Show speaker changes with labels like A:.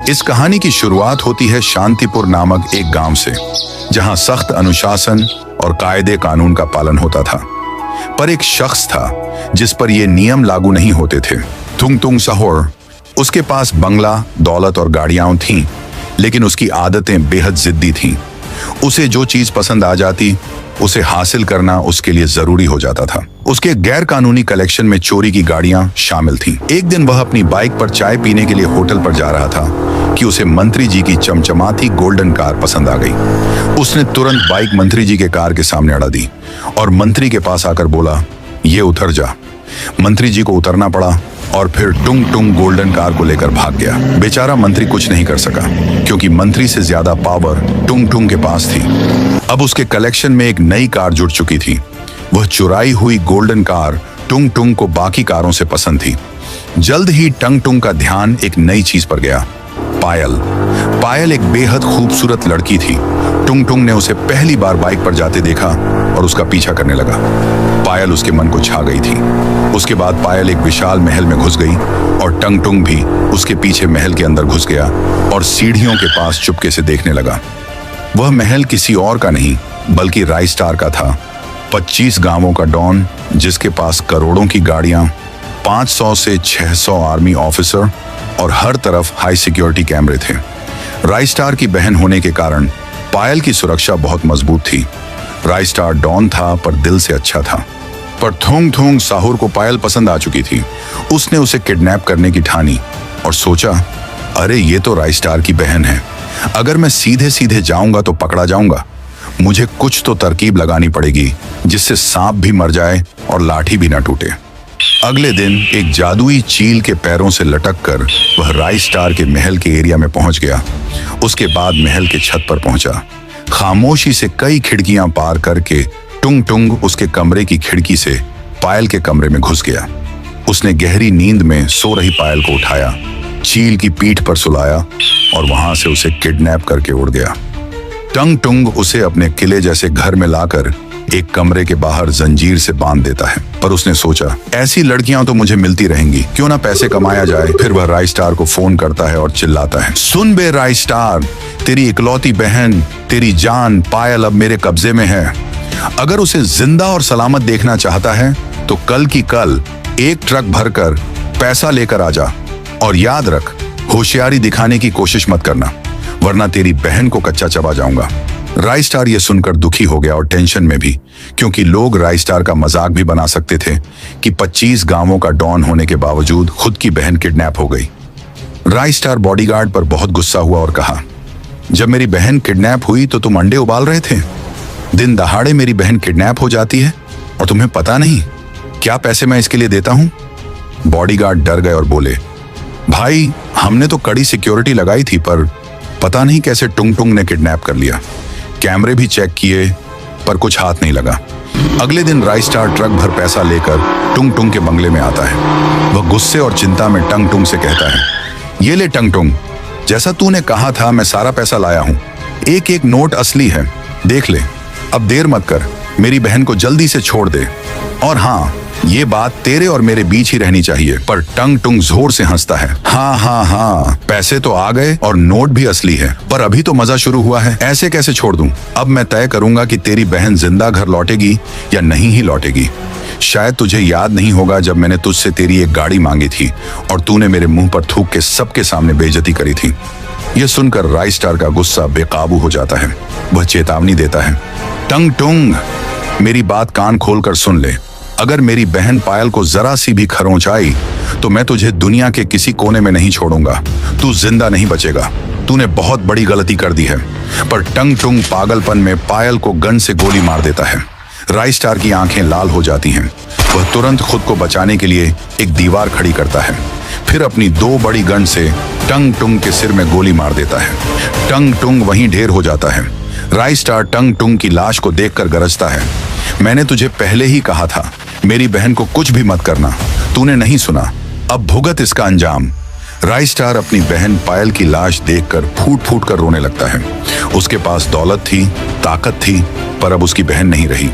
A: इस कहानी की शुरुआत होती है शांतिपुर नामक एक गांव से, जहां सख्त अनुशासन और कायदे कानून का पालन होता था। पर एक शख्स था जिस पर ये नियम लागू नहीं होते थे। थुंग तुंग साहोर। उसके पास बंगला, दौलत और गाड़ियां थीं, लेकिन उसकी आदतें बेहद जिद्दी थीं। उसे जो चीज पसंद आ जाती, उसे हासिल करना उसके लिए जरूरी हो जाता था। उसके गैर कानूनी कलेक्शन में चोरी की गाड़ियां शामिल थीं। एक दिन वह अपनी बाइक पर चाय पीने के लिए होटल पर जा रहा था कि उसे मंत्री जी की चमचमाती गोल्डन कार पसंद आ गई। उसने तुरंत बाइक मंत्री जी के कार के सामने अड़ा दी और मंत्री के पास आकर बोला, ये उतर जा। मंत्री जी को उतरना पड़ा और फिर टुंग टुंग गोल्डन कार को लेकर भाग गया। बेचारा मंत्री कुछ नहीं कर सका, क्योंकि मंत्री से ज्यादा पावर टुंग टुंग के पास थी। अब उसके कलेक्शन में एक नई कार जुड़ चुकी थी। वह चुराई हुई गोल्डन कार टुंग टुंग को बाकी कारों से पसंद थी। जल्द ही टंग टुंग का ध्यान एक नई चीज पर गया, पायल। पायल एक बेहद खूबसूरत लड़की थी। टुंग टुंग ने उसे पहली बार बाइक पर जाते देखा और उसका पीछा करने लगा। पायल उसके मन को छा गई थी। उसके बाद पायल एक विशाल महल में घुस गई और टंग टुंग भी उसके पीछे महल के अंदर घुस गया और सीढ़ियों के पास चुपके से देखने लगा। वह महल किसी और का नहीं बल्कि राइस्टार का था। 25 गांवों का डॉन, जिसके पास करोड़ों की गाड़ियां, 500 से 600 आर्मी ऑफिसर और हर तरफ हाई सिक्योरिटी कैमरे थे। राइस्टार की बहन होने के कारण पायल की सुरक्षा बहुत मजबूत थी। राइस्टार डॉन था पर दिल से अच्छा था। पर थुंग थुंग साहुर को पायल पसंद आ चुकी थी। उसने उसे किडनैप करने की ठानी और सोचा, अरे ये तो राइस्टार की बहन है, अगर मैं सीधे सीधे जाऊंगा तो पकड़ा जाऊंगा। मुझे कुछ तो तरकीब लगानी पड़ेगी जिससे सांप भी मर जाए और लाठी भी ना टूटे। अगले दिन एक जादुई चील के पैरों से लटककर वह राइस्टार के महल के एरिया में पहुंच गया। उसके बाद महल के छत पर पहुंचा। खामोशी से कई खिड़कियां पार करके टुंग टुंग उसके कमरे की खिड़की से पायल के कमरे में घुस गया। उसने गहरी नींद में सो रही पायल को उठाया, चील की पीठ पर सुलाया और वहां से उसे किडनैप करके उड़ गया। टंग टुंग उसे अपने किले जैसे घर में लाकर एक कमरे के बाहर जंजीर से बांध देता है। पर उसने सोचा, ऐसी लड़कियां तो मुझे मिलती रहेंगी, क्यों ना पैसे कमाया जाए। फिर वह राइस्टार को फोन करता है और चिल्लाता है, सुन बे राइस्टार, तेरी इकलौती बहन, तेरी जान पायल अब मेरे कब्जे में है। अगर उसे जिंदा और सलामत देखना चाहता है तो कल की कल एक ट्रक भरकर पैसा लेकर आ जा। और याद रख, होशियारी दिखाने की कोशिश मत करना, वरना तेरी बहन को कच्चा चबा जाऊंगा। राइस्टार ये सुनकर दुखी हो गया और टेंशन में भी, क्योंकि लोग राइस्टार का मजाक भी बना सकते थे कि 25 गांवों का डॉन होने के बावजूद खुद की बहन किडनैप हो गई। राइस्टार बॉडीगार्ड पर बहुत गुस्सा हुआ और कहा, जब मेरी बहन किडनैप हुई तो तुम अंडे उबाल रहे थे। दिन दहाड़े मेरी बहन किडनैप हो जाती है और तुम्हें पता नहीं क्या पैसे मैं इसके लिए देता हूं। बॉडीगार्ड डर गए और बोले, भाई हमने तो कड़ी सिक्योरिटी लगाई थी, पर पता नहीं कैसे टुंग टुंग ने किडनैप कर लिया। कैमरे भी चेक किए पर कुछ हाथ नहीं लगा। अगले दिन राइस्टार ट्रक भर पैसा लेकर टुंग टुंग के बंगले में आता है। वह गुस्से और चिंता में टंग टुंग से कहता है, ये ले टंग टुंग, जैसा तूने कहा था मैं सारा पैसा लाया हूं। एक एक नोट असली है, देख ले। अब देर मत कर, मेरी बहन को जल्दी से छोड़ दे। और हाँ, ये बात तेरे और मेरे बीच ही रहनी चाहिए। पर टंग टुंग जोर से हंसता है, हाँ, पैसे तो आ गए और नोट भी असली है, पर अभी तो मजा शुरू हुआ है, ऐसे कैसे छोड़ दूं। अब मैं तय करूंगा कि तेरी बहन जिंदा घर लौटेगी या नहीं ही लौटेगी। शायद तुझे याद नहीं होगा जब मैंने तुझसे तेरी एक गाड़ी मांगी थी और तूने मेरे मुंह पर थूक के सबके सामने बेइज्जती करी थी। यह सुनकर राइस्टार का गुस्सा बेकाबू हो जाता है। वह चेतावनी देता है, टंग टुंग, मेरी बात कान खोलकर सुन ले। अगर मेरी बहन पायल को जरा सी भी खरोंच आई तो मैं तुझे दुनिया के किसी कोने में नहीं छोड़ूंगा। तू जिंदा नहीं बचेगा। तूने बहुत बड़ी गलती कर दी है। पर टंग टुंग पागलपन में पायल को गन से गोली मार देता है। राइस्टार की आंखें लाल हो जाती हैं। वह तुरंत खुद को बचाने के लिए एक दीवार खड़ी करता है, फिर अपनी 2 बड़ी गन से टंग टुंग के सिर में गोली मार देता है। टंग टुंग वहीं ढेर हो जाता है। राइस्टार टंग टुंग की लाश को देखकर गरजता है, मैंने तुझे पहले ही कहा था मेरी बहन को कुछ भी मत करना, तूने नहीं सुना, अब भुगत इसका अंजाम। राइस्टार अपनी बहन पायल की लाश देखकर फूट फूट कर रोने लगता है। उसके पास दौलत थी, ताकत थी, पर अब उसकी बहन नहीं रही।